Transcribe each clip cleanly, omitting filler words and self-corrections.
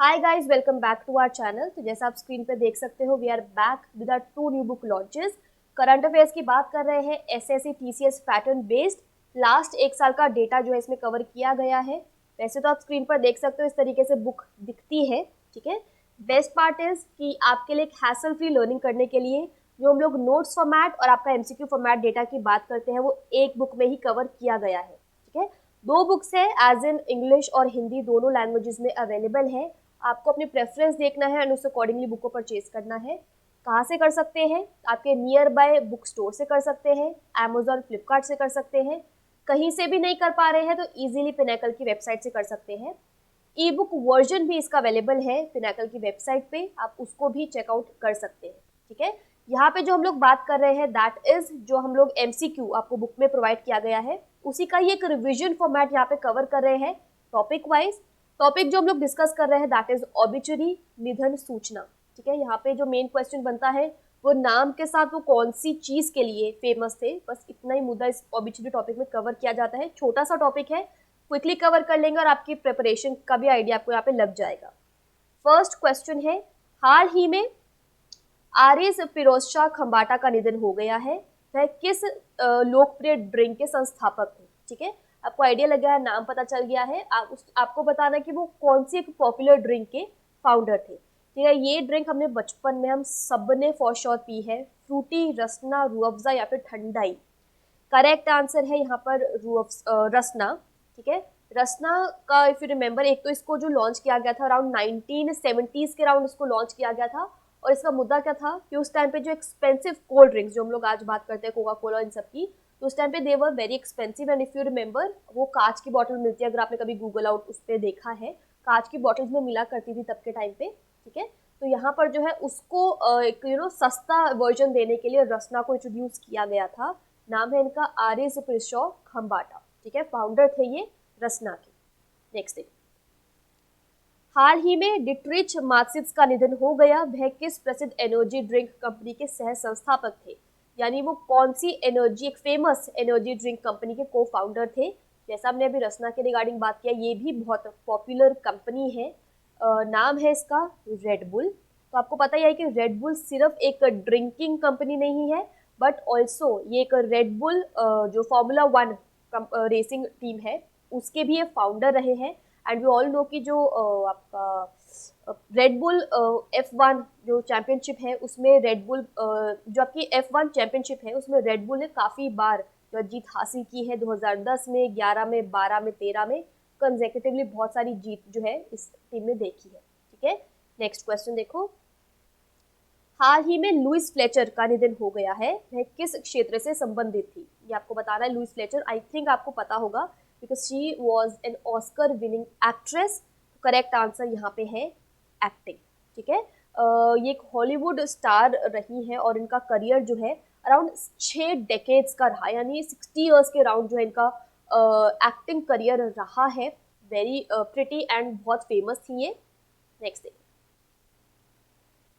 Hi guys, welcome back to our channel. तो जैसा आप स्क्रीन पे देख सकते हो, we are back with our two new book launches. Current affairs की बात कर रहे हैं, SSC TCS pattern based. Last एक साल का डेटा जो है इसमें कवर किया गया है। वैसे तो आप स्क्रीन पर देख सकते हो इस तरीके से बुक दिखती है, ठीक है। बेस्ट पार्ट इज कि आपके लिए एक हैसल फ्री लर्निंग करने के लिए जो हम लोग नोट्स फॉर्मेट और आपका एमसीक्यू फॉर्मेट डेटा की बात करते हैं वो एक बुक में ही कवर किया गया है, ठीक है। दो बुक्स है, एज इन इंग्लिश और हिंदी दोनों लैंग्वेजेस में अवेलेबल है। आपको अपनी प्रेफरेंस देखना है एंड उस अकॉर्डिंगली बुक को परचेज करना है। कहाँ से कर सकते हैं? आपके नियर बाय बुक स्टोर से कर सकते हैं, अमेजोन फ्लिपकार्ट से कर सकते हैं। कहीं से भी नहीं कर पा रहे हैं तो इजीली पिनेकल की वेबसाइट से कर सकते हैं। ई बुक वर्जन भी इसका अवेलेबल है पिनेकल की वेबसाइट पे, आप उसको भी चेकआउट कर सकते हैं, ठीक है। यहाँ पे जो हम लोग बात कर रहे हैं दैट इज जो हम लोग एमसीक्यू आपको बुक में प्रोवाइड किया गया है उसी का ही एक रिविजन फॉर्मेट यहाँ पे कवर कर रहे हैं टॉपिक वाइज। टॉपिक जो हम लोग डिस्कस कर रहे हैं दैट इज ऑबिचुरी, निधन सूचना, ठीक है। यहाँ पे जो मेन क्वेश्चन बनता है वो नाम के साथ वो कौन सी चीज के लिए फेमस थे, बस इतना ही मुद्दा इस ऑबिचुरी टॉपिक में कवर किया जाता है। छोटा सा टॉपिक है, क्विकली कवर कर लेंगे और आपकी प्रिपरेशन का भी आइडिया आपको यहाँ पे लग जाएगा। फर्स्ट क्वेश्चन है, हाल ही में आरिस फिरोज शाह खम्बाटा का निधन हो गया है। वह किस लोकप्रिय ड्रिंक के संस्थापक थे, ठीक है। आपको आइडिया लग गया है, नाम पता चल गया है। आपको बताना है कि वो कौन सी एक पॉपुलर ड्रिंक के फाउंडर थे, ठीक है। ये ड्रिंक हमने बचपन में हम सब ने फॉर श्योर पी है, फ्रूटी, रसना, रूह अफ़ज़ा या फिर ठंडाई। करेक्ट आंसर है यहाँ पर रसना, ठीक है। रसना का इफ यू रिमेम्बर, एक तो इसको जो लॉन्च किया गया था अराउंड 1970s के अराउंड इसको लॉन्च किया गया था। और इसका मुद्दा क्या था कि उस टाइम पे जो एक्सपेंसिव कोल्ड ड्रिंक्स जो हम लोग आज बात करते हैं कोका कोला इन सब की, तो उस टाइम पे they were very expensive. And if you remember, वो कांच की बॉटल मिलती है, अगर आपने कभी गूगल आउट उस पर देखा है, कांच की बॉटल्स में मिला करती थी तब के टाइम पे, ठीक है। तो यहाँ पर जो है उसको एक सस्ता वर्जन देने के लिए रसना को इंट्रोड्यूस किया गया था। नाम है इनका आरिस फिरोज खम्बाटा, ठीक है। फाउंडर थे ये रसना के। नेक्स्ट देखो, हाल ही में डिट्रिच मार्क्सिस का निधन हो गया। वह किस प्रसिद्ध एनर्जी ड्रिंक कंपनी के सह संस्थापक थे? यानी वो कौन सी एनर्जी, एक फेमस एनर्जी ड्रिंक कंपनी के को फाउंडर थे। जैसा हमने अभी रसना के रिगार्डिंग बात किया, ये भी बहुत पॉपुलर कंपनी है। नाम है इसका रेडबुल। तो आपको पता ही है कि रेडबुल सिर्फ एक ड्रिंकिंग कंपनी नहीं है, बट ऑल्सो ये एक रेडबुल जो फॉर्मूला 1 रेसिंग टीम है उसके भी ये फाउंडर रहे हैं। एंड वी ऑल नो कि जो आपका रेडबुल F1 जो चैंपियनशिप है उसमें रेडबुल जो आपकी F1 चैंपियनशिप है उसमें रेडबुल ने काफ़ी बार जो जीत हासिल की है। 2010 में, 11 में, 12 में, 13 में कंजेक्यूटिवली बहुत सारी जीत जो है इस टीम ने देखी है, ठीक है। नेक्स्ट क्वेश्चन देखो, हाल ही में लुइस फ्लेचर का निधन हो गया है। वह किस क्षेत्र से संबंधित थी? ये आपको बताना है। लुइस फ्लेचर आई थिंक आपको पता होगा because she was an Oscar winning actress. Correct answer यहाँ पे है एक्टिंग, ठीक है। ये एक हॉलीवुड स्टार रही है और इनका करियर जो है अराउंड 6 डेकेड्स का रहा, यानी 60 ईयर्स के अराउंड जो है इनका एक्टिंग करियर रहा है। वेरी प्रिटी एंड बहुत फेमस थी ये। नेक्स्ट देखिए,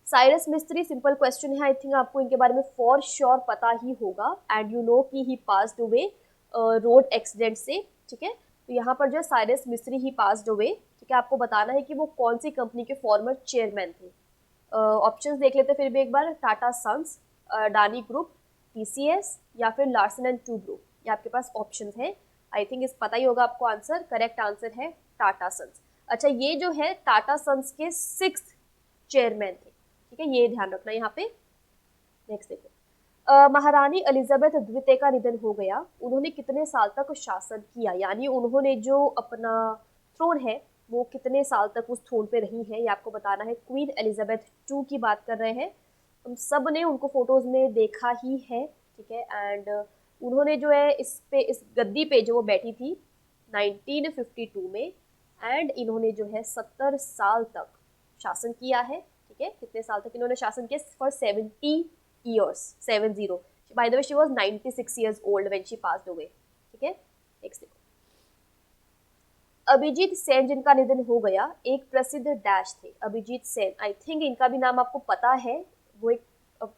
साइरस मिस्त्री, सिंपल क्वेश्चन है, आई थिंक आपको इनके बारे में फॉर श्योर पता ही होगा। एंड यू नो कि ही पास्ड अवे रोड एक्सीडेंट से, ठीक है। तो यहाँ पर जो साइरस मिस्त्री ही पास्ड अवे, ठीक है। आपको बताना है कि वो कौन सी कंपनी के फॉर्मर चेयरमैन थे। ऑप्शंस देख लेते फिर भी एक बार, Tata sons, Adani group, TCS या फिर लार्सन एंड टूब्रो। ये आपके पास ऑप्शन है, आई थिंक इस पता ही होगा आपको आंसर। करेक्ट आंसर है टाटा सन्स। अच्छा, ये जो है टाटा सन्स के 6th चेयरमैन थे, ठीक है, ये ध्यान रखना यहाँ पे। नेक्स्ट देखो, महारानी एलिजाबेथ द्वितीय का निधन हो गया। उन्होंने कितने साल तक शासन किया? यानी उन्होंने जो अपना थ्रोन है वो कितने साल तक उस थ्रोन पे रही है, ये आपको बताना है। क्वीन एलिजाबेथ 2 की बात कर रहे हैं, हम सब ने उनको फोटोज में देखा ही है, ठीक है। एंड उन्होंने जो है इस गद्दी पे जो वो बैठी थी 1952 में, एंड इन्होंने जो है 70 साल तक शासन किया है, ठीक है। कितने साल तक इन्होंने शासन किया? For 70 years, 70। By the way she was 96 years old when she passed away, ठीक है। नेक्स्ट देखो, अभिजीत सेन जिनका निधन हो गया, एक प्रसिद्ध डैश थे। अभिजीत सेन, आई थिंक इनका भी नाम आपको पता है। वो एक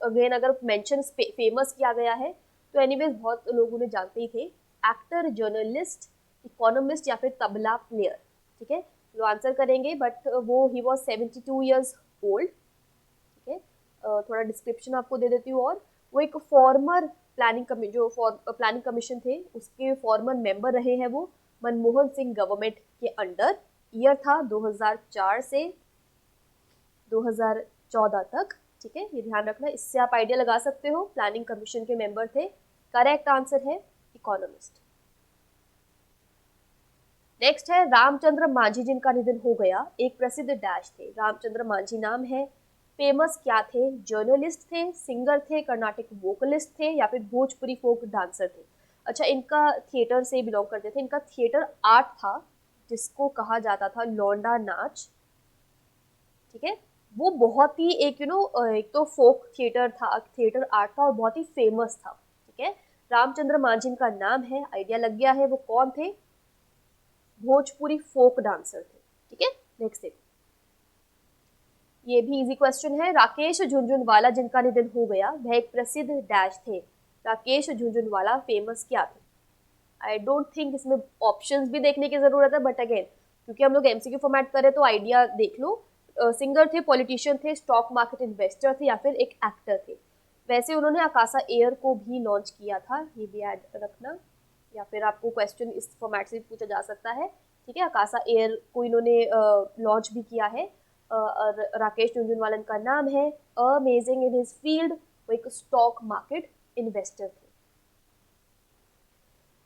अगेन अगर मेंशन फेमस किया गया है तो एनीवेज बहुत लोग उन्हें जानते ही थे। एक्टर, जर्नलिस्ट, इकोनॉमिस्ट या फिर तबला प्लेयर, ठीक है। वो आंसर करेंगे, बट वो ही वॉज 72 ईयर्स ओल्ड। ठीक है, थोड़ा डिस्क्रिप्शन आपको दे देती हूँ। और वो एक फॉर्मर प्लानिंग कमीशन थे उसके फॉर्मर मेंबर रहे हैं वो मनमोहन सिंह गवर्नमेंट के अंडर। ईयर था 2004 से 2014 तक। ठीक है, ये ध्यान रखना, इससे आप आइडिया लगा सकते हो प्लानिंग कमीशन के मेंबर थे। करेक्ट आंसर है इकोनॉमिस्ट। नेक्स्ट है रामचंद्र मांझी जिनका निधन हो गया, एक प्रसिद्ध डैश थे। रामचंद्र मांझी नाम है, फेमस क्या थे? जर्नलिस्ट थे, सिंगर थे, कर्नाटिक वोकलिस्ट थे, या फिर भोजपुरी फोक डांसर थे। अच्छा, इनका थिएटर से बिलोंग करते थे। इनका थिएटर आर्ट था जिसको कहा जाता था लौंडा नाच। ठीक है, वो बहुत ही एक एक तो फोक थिएटर था, थिएटर आर्ट था और बहुत ही फेमस था। ठीक है, रामचंद्र मांझी का नाम है, आइडिया लग गया है वो कौन थे? भोजपुरी फोक डांसर थे। ठीक है, नेक्स्ट देखो, ये भी इजी क्वेश्चन है। राकेश झुनझुनवाला जिनका निधन हो गया, वह एक प्रसिद्ध डैश थे। राकेश झुनझुनवाला फेमस क्या थे? आई डोंट थिंक इसमें ऑप्शंस भी देखने की जरूरत है, बट अगेन क्योंकि हम लोग एमसीक्यू फॉर्मेट करें तो आइडिया देख लो। सिंगर थे, पॉलिटिशियन थे, स्टॉक मार्केट इन्वेस्टर थे, या फिर एक एक्टर थे। वैसे उन्होंने आकाशा एयर को भी लॉन्च किया था, ये भी याद रखना, या फिर आपको क्वेश्चन इस फॉर्मेट से पूछा जा सकता है। ठीक है, आकाशा एयर को इन्होंने लॉन्च भी किया है। और राकेश झुनझुनवाला का नाम है, अमेजिंग इन हिज फील्ड, वो एक स्टॉक मार्केट इन्वेस्टर थे।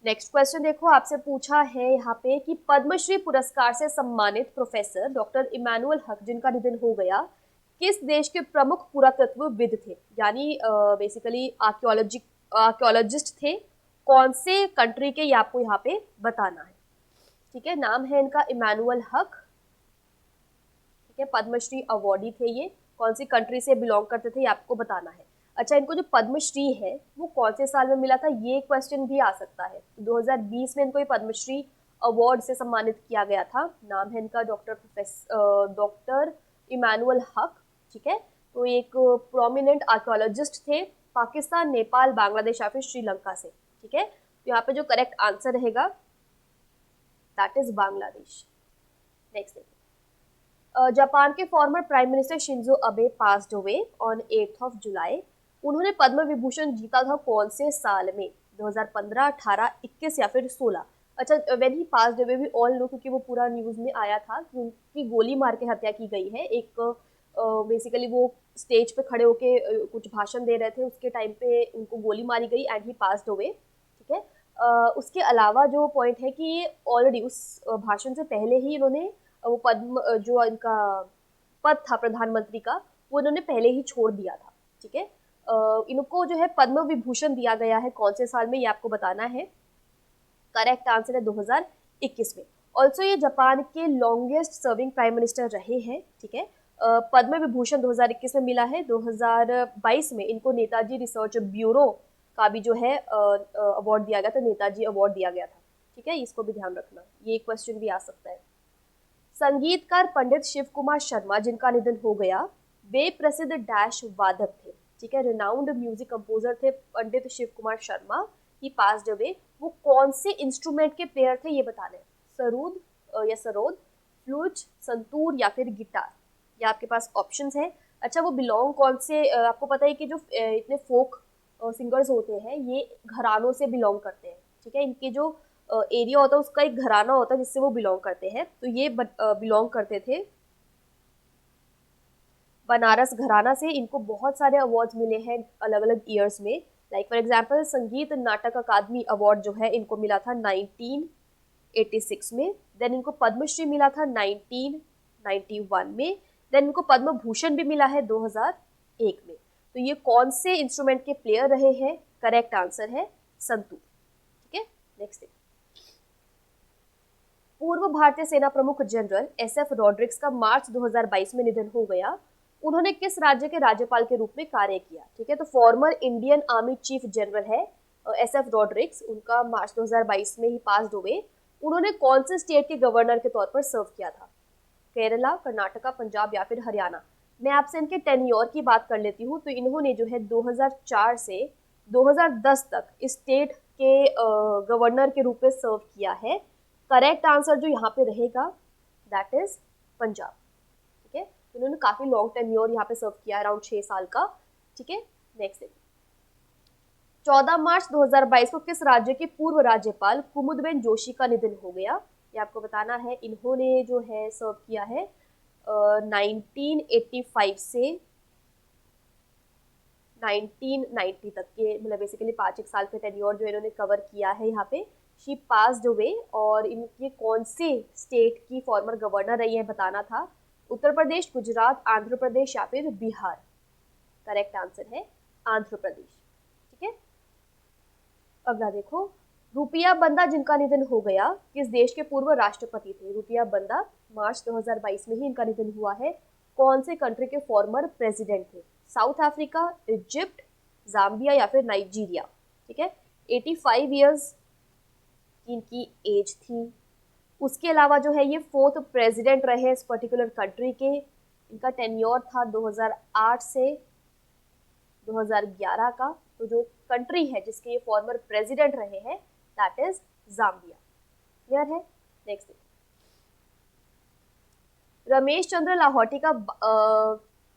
नेक्स्ट क्वेश्चन देखो, आपसे पूछा है यहाँ पे कि पद्मश्री पुरस्कार से सम्मानित प्रोफेसर डॉक्टर इमानुअल हक जिनका निधन हो गया, किस देश के प्रमुख पुरातत्वविद थे? यानी बेसिकली आर्कियोलॉजिस्ट थे। कौन से कंट्री के, ये आपको यहाँ पे बताना है। ठीक है, नाम है इनका इमानुअल हक। ठीक है, पद्मश्री अवार्डी थे ये। कौन सी कंट्री से बिलोंग करते थे ये आपको बताना है। अच्छा, इनको जो पद्मश्री है वो कौन से साल में मिला था, ये क्वेश्चन भी आ सकता है। तो 2020 में इनको ये पद्मश्री अवार्ड से सम्मानित किया गया था। नाम है इनका डॉक्टर इमानुअल हक। ठीक है, तो एक प्रोमिनेंट आर्कियोलॉजिस्ट थे, पाकिस्तान, नेपाल, बांग्लादेश या फिर श्रीलंका से। ठीक है, तो यहाँ पे जो करेक्ट आंसर रहेगा दैट इज बांग्लादेश। नेक्स्ट देखिए, जापान के former prime minister Shinzo Abe passed away on 8 जुलाई। उन्होंने पद्म विभूषण जीता था कौन से साल में? 2015, 18, 21 या फिर 16? अच्छा, when he passed away we all know, क्योंकि वो पूरा न्यूज में आया था कि उनकी गोली मार के हत्या की गई है। एक बेसिकली वो स्टेज पे खड़े होके कुछ भाषण दे रहे थे, उसके टाइम पे उनको गोली मारी गई एंड ही पास्ड अवे। ठीक है, उसके अलावा जो पॉइंट है कि ऑलरेडी उस भाषण से पहले ही इन्होंने वो पद्म जो इनका पद था प्रधानमंत्री का, वो इन्होंने पहले ही छोड़ दिया था। ठीक है, इनको जो है पद्म विभूषण दिया गया है कौन से साल में, ये आपको बताना है। करेक्ट आंसर है 2021 में। ऑल्सो ये जापान के लॉन्गेस्ट सर्विंग प्राइम मिनिस्टर रहे हैं। ठीक है, पद्म विभूषण 2021 में मिला है। 2022 में इनको नेताजी रिसर्च ब्यूरो का भी जो है अवार्ड दिया गया था, नेताजी अवार्ड दिया गया था। ठीक है, इसको भी ध्यान रखना, ये क्वेश्चन भी आ सकता है। संगीतकार पंडित शिव कुमार शर्मा जिनका निधन हो गया, वे प्रसिद्ध डैश वादक थे। ठीक है, रिनाउंड म्यूजिक कंपोजर थे पंडित शिव कुमार शर्मा, ही पास्ड अवे। वो कौन से इंस्ट्रूमेंट के प्लेयर थे ये बताने, सरूद या सरोद, फ्लूट, संतूर या फिर गिटार? ये आपके पास ऑप्शंस है। अच्छा, वो बिलोंग कौन से, आपको पता है कि जो इतने फोक सिंगर्स होते हैं ये घरानों से बिलोंग करते हैं। ठीक है, इनके जो एरिया होता है उसका एक घराना होता है जिससे वो बिलोंग करते हैं। तो ये बिलोंग करते थे बनारस घराना से। इनको बहुत सारे अवार्ड्स मिले हैं अलग अलग ईयर्स में। लाइक फॉर एग्जांपल संगीत नाटक अकादमी अवार्ड जो है इनको मिला था 1986 में। देन इनको पद्मश्री मिला था 1991 में। देन इनको पद्म भूषण भी मिला है 2001 में। तो ये कौन से इंस्ट्रूमेंट के प्लेयर रहे हैं? करेक्ट आंसर है संतूर। ठीक है, नेक्स्ट। पूर्व भारतीय सेना प्रमुख जनरल एसएफ रॉड्रिक्स का मार्च 2022 में निधन हो गया। उन्होंने किस राज्य के राज्यपाल के रूप में कार्य किया? ठीक है, तो former Indian army chief general है एसएफ रॉड्रिक्स, उनका मार्च 2022 में ही पास्ड हुए। उन्होंने कौन से स्टेट के गवर्नर के तौर पर सर्व किया था? केरला, कर्नाटका, पंजाब या फिर हरियाणा? मैं आपसे इनके टेन्योर की बात कर लेती हूँ। तो इन्होंने जो है 2004 से 2010 तक इस स्टेट के गवर्नर के रूप में सर्व किया है। करेक्ट आंसर जो यहाँ पे रहेगा दैट इज पंजाब। ठीक है, तो उन्होंने काफी लॉन्ग टेन्योर यहाँ पे सर्व किया, अराउंड 6 साल का। ठीक है, नेक्स्ट 14 मार्च 2022 को किस राज्य के पूर्व राज्यपाल कुमुदबेन जोशी का निधन हो गया? ये आपको बताना है। इन्होंने जो है सर्व किया है 1985 से 1990 तक के, मतलब बेसिकली 5 साल के टेन्योर जो इन्होंने कवर किया है यहाँ पे। शी पास्ड अवे, और इनके कौन से स्टेट की फॉर्मर गवर्नर रही है बताना था। उत्तर प्रदेश, गुजरात, आंध्र प्रदेश या फिर बिहार? करेक्ट आंसर है आंध्र प्रदेश। ठीक है, अगला देखो, रुपिया बंदा जिनका निधन हो गया किस देश के पूर्व राष्ट्रपति थे? रुपिया बंदा मार्च 2022 में ही इनका निधन हुआ है। कौन से कंट्री के फॉर्मर प्रेसिडेंट थे? साउथ अफ्रीका, इजिप्ट, जाम्बिया या फिर नाइजीरिया? ठीक है, 85 ईयर्स इनकी एज थी। उसके अलावा जो है ये 4th प्रेसिडेंट रहे इस पर्टिकुलर कंट्री के। इनका टेन्योर था 2008 से 2011 का। तो जो कंट्री है जिसके ये फॉर्मर प्रेसिडेंट रहे हैं दैट इज जाम्बिया। क्लियर है? नेक्स्ट, रमेश चंद्र लाहौटी का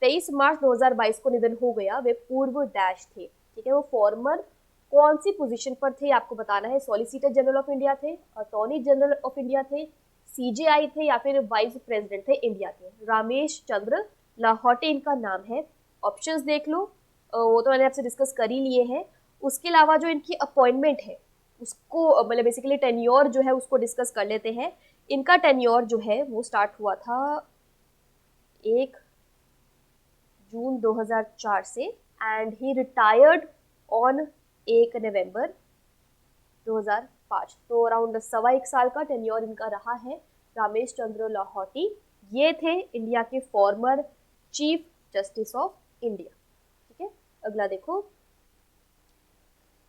23 मार्च 2022 को निधन हो गया। वे पूर्व डैश थे। ठीक है, वो फॉर्मर कौन सी पोजीशन पर थे आपको बताना है। सॉलिसिटर जनरल ऑफ इंडिया थे, अटॉर्नी जनरल ऑफ इंडिया थे, सीजेआई थे या फिर वाइस प्रेसिडेंट थे इंडिया के? रमेश चंद्र लाहौटी इनका नाम है। ऑप्शंस देख लो, वो तो मैंने आपसे डिस्कस कर ही लिए हैं। उसके अलावा जो इनकी अपॉइंटमेंट है उसको, मतलब बेसिकली टेन्योर जो है उसको डिस्कस कर लेते हैं। इनका टेन्योर जो है वो स्टार्ट हुआ था 1 जून 2004 से, एंड ही रिटायर्ड ऑन 1 नवंबर 2005। तो अराउंड 1.25 साल का टेन्योर इनका रहा है। रमेश चंद्र लाहौटी ये थे इंडिया के former chief justice of India. ठीक है, अगला देखो,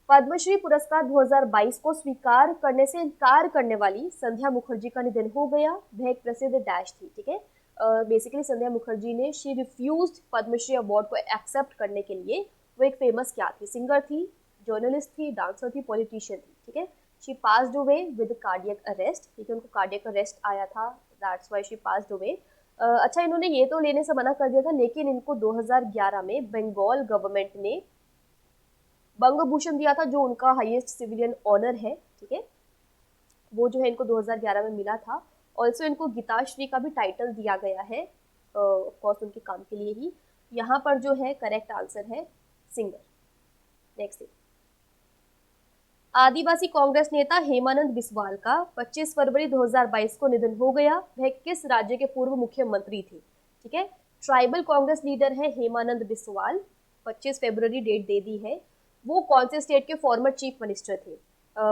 पद्मश्री पुरस्कार 2022 को स्वीकार करने से इनकार करने वाली संध्या मुखर्जी का निधन हो गया। वह एक प्रसिद्ध डैश थी। ठीक है, बेसिकली संध्या मुखर्जी ने शी रिफ्यूज्ड पद्मश्री अवार्ड को एक्सेप्ट करने के लिए। वो एक फेमस क्या थी? सिंगर थी, जर्नलिस्ट थी, डांसर थी, पॉलिटिशियन थी। ठीक है, she passed away with cardiac arrest. ठीक है, उनको कार्डियक अरेस्ट आया था, that's why she passed away. अच्छा, इन्होंने ये तो लेने से मना कर दिया था, लेकिन इनको 2011 में बंगाल गवर्नमेंट ने बंग भूषण दिया था, जो उनका हाईएस्ट सिविलियन ऑनर है। ठीक है, वो जो है इनको 2011 में मिला था। ऑल्सो इनको गीताश्री का भी टाइटल दिया गया है, ऑफ कोर्स उनके काम के लिए ही। यहाँ पर जो है करेक्ट आंसर है सिंगर। नेक्स्ट, आदिवासी कांग्रेस नेता हेमानंद बिस्वाल का 25 फरवरी 2022 को निधन हो गया। वह किस राज्य के पूर्व मुख्यमंत्री थे? ठीक है, ट्राइबल कांग्रेस लीडर है हेमानंद बिस्वाल, 25 फरवरी डेट दे दी है। वो कौन से स्टेट के फॉर्मर चीफ मिनिस्टर थे?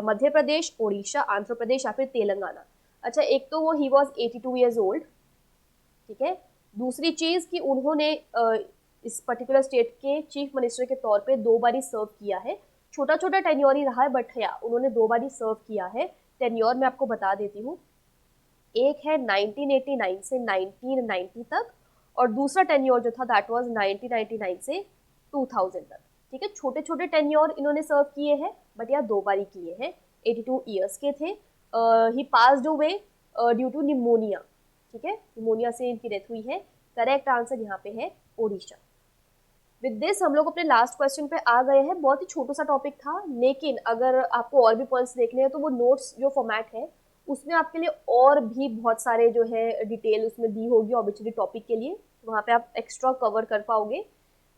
मध्य प्रदेश, ओडिशा, आंध्र प्रदेश या फिर तेलंगाना? अच्छा, एक तो वो ही वॉज 82 ईयर्स ओल्ड। ठीक है, दूसरी चीज कि उन्होंने इस पर्टिकुलर स्टेट के चीफ मिनिस्टर के तौर पे 2 बारी सर्व किया है। छोटा छोटा टेन्योर ही रहा है, बट या उन्होंने 2 बारी सर्व किया है। टेन्योर मैं आपको बता देती हूँ, एक है 1989 से 1990 तक, और दूसरा टेन्योर जो था दैट वाज 1999 से 2000 तक। ठीक है, छोटे छोटे टेन्योर इन्होंने सर्व किए हैं, बट या 2 बारी किए हैं। 82 ईयर्स के थे। He passed away due to pneumonia. ठीक है, निमोनिया से इनकी डेथ हुई है। करेक्ट आंसर यहाँ पे है ओडिशा। विद दिस हम लोग अपने लास्ट क्वेश्चन पे आ गए हैं। बहुत ही छोटा सा टॉपिक था, लेकिन अगर आपको और भी पॉइंट्स देखने हैं तो वो नोट्स जो फॉर्मेट है उसमें आपके लिए और भी बहुत सारे जो है डिटेल उसमें दी होगी ऑब्वियसली टॉपिक के लिए। वहाँ पे आप एक्स्ट्रा कवर कर पाओगे।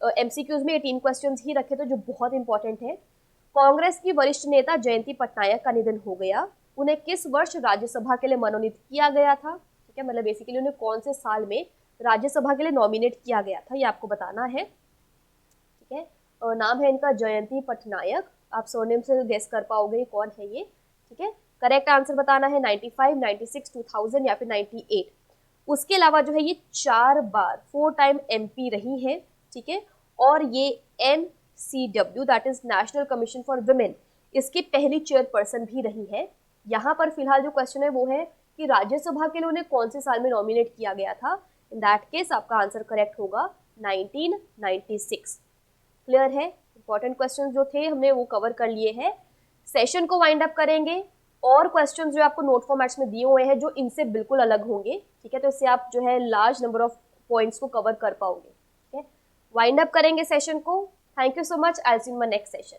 एमसीक्यूज में 18 क्वेश्चंस ही रखे थे जो बहुत इंपॉर्टेंट है। कांग्रेस की वरिष्ठ नेता जयंती पटनायक का निधन हो गया। उन्हें किस वर्ष राज्यसभा के लिए मनोनीत किया गया था? ठीक है, मतलब बेसिकली उन्हें कौन से साल में राज्यसभा के लिए नॉमिनेट किया गया था, ये आपको बताना है। ठीक है, नाम है इनका जयंती पटनायक। आप सरनेम से गेस कर पाओगे कौन है ये। ठीक है, करेक्ट आंसर बताना है 95, 96, 2000 या फिर 98। उसके अलावा जो है ये 4 बार 4 टाइम एमपी रही है। ठीक है, और ये NCW that is national commission for women, इसकी पहली चेयरपर्सन भी रही है। यहाँ पर फिलहाल जो क्वेश्चन है वो है कि राज्यसभा के लिए उन्हें कौन से साल में नॉमिनेट किया गया था। इन दैट केस आपका आंसर करेक्ट होगा 1996। क्लियर है? इंपॉर्टेंट क्वेश्चंस जो थे हमने वो कवर कर लिए हैं। सेशन को वाइंड अप करेंगे। और क्वेश्चंस जो आपको नोट फॉर्मेट्स में दिए हुए हैं जो इनसे बिल्कुल अलग होंगे, ठीक है, तो इससे आप जो है लार्ज नंबर ऑफ पॉइंट्स को कवर कर पाओगे। ठीक है, वाइंड अप करेंगे सेशन को। Thank you so much, I will see you in my next session.